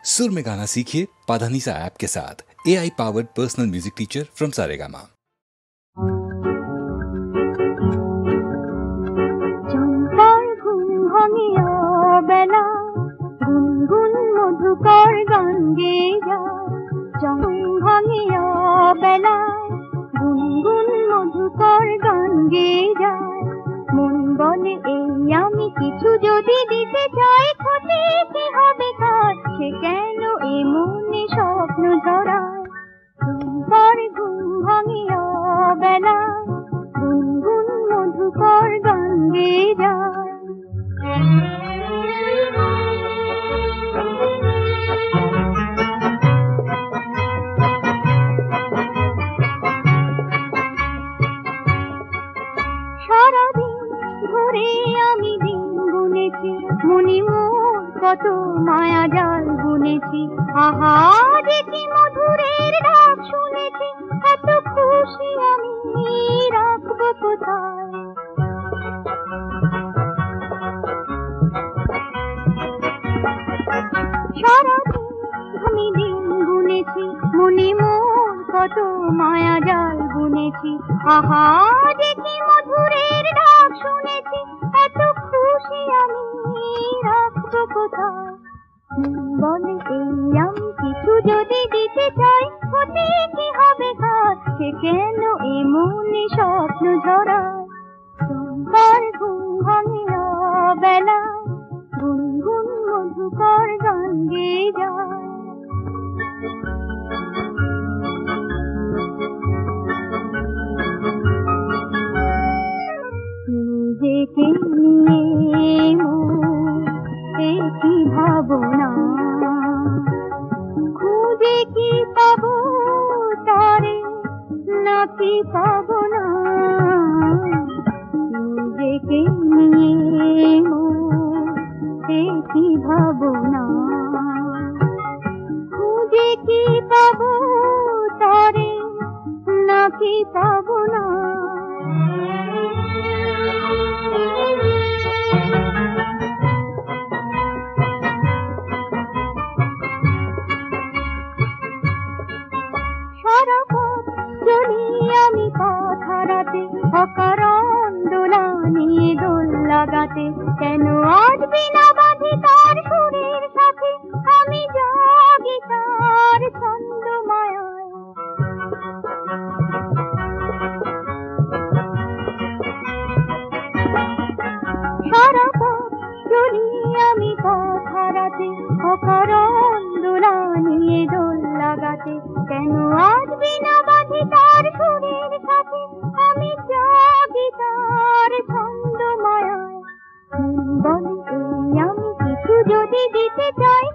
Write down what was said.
सुर में गाना सीखिए पाधानीसा ऐप के साथ। AI powered personal music teacher from Saregama. গুনগুন মধুকর গান গেয়ে যায়, চং ভাঙিয়া বেলায় গুনগুন মধুকর গান গেয়ে যায়। মন বলে এই আমি কিছু যদি দিতে চাই, ক্ষতি কি হবে তার, সে কেন এ মনে স্বপ্ন ঝরায়। তোমার ঘুম ভাঙিয়া বেলায় গুনগুন মধুকর গান গেয়ে যায়। আমি দিন গুনেছি, মনি মোর কত মায়া জাল বুনেছি। আহা যে কি মধুরের ডাক শুনেছি, এত খুশি আমি রাখবো কোথায়। সারাদিন আমি দিন গুনেছি, মনি মোর কত মায়া জাল বুনেছি। আহা যে কি মধুরের ডাক শুনেছি, এত খুশি আমি রাখবো কোথায়। বলে এই আমি কিছু যদি দিতে চাই, ক্ষতি কি হবে তার, সে কেন এ মনে স্বপ্ন ঝরায়। তোমার ঘুম ভাঙিয়া বেলায় গুনগুন মধুকর গান গেয়ে যায়। নিজেকে নিয়ে মোরে কি ভাবনা, খুঁজে কি পাবো তারে নাকি পাবো না। নিজেকে নিয়ে মোরে কি ভাবনা, খুঁজে কি পাবো তারে নাকি পাবো না। আমি পথ হারাতে অকারণ দোলা নিয়ে দোল লাগাতে, কেন আজ বিনা বাঁধি তার সুরের সাথে আমি জাগি তার ছন্দ মায়ায়। সারা পথ চলি আমি পথ হারাতে অকারণ দোলা নিয়ে দোল লাগাতে, কেন আজ বিনা বাঁধি তার সুরের সাথে আমি জাগি তার ছন্দ মায়ায়। বলে এই আমি কিছু যদি দিতে চাই,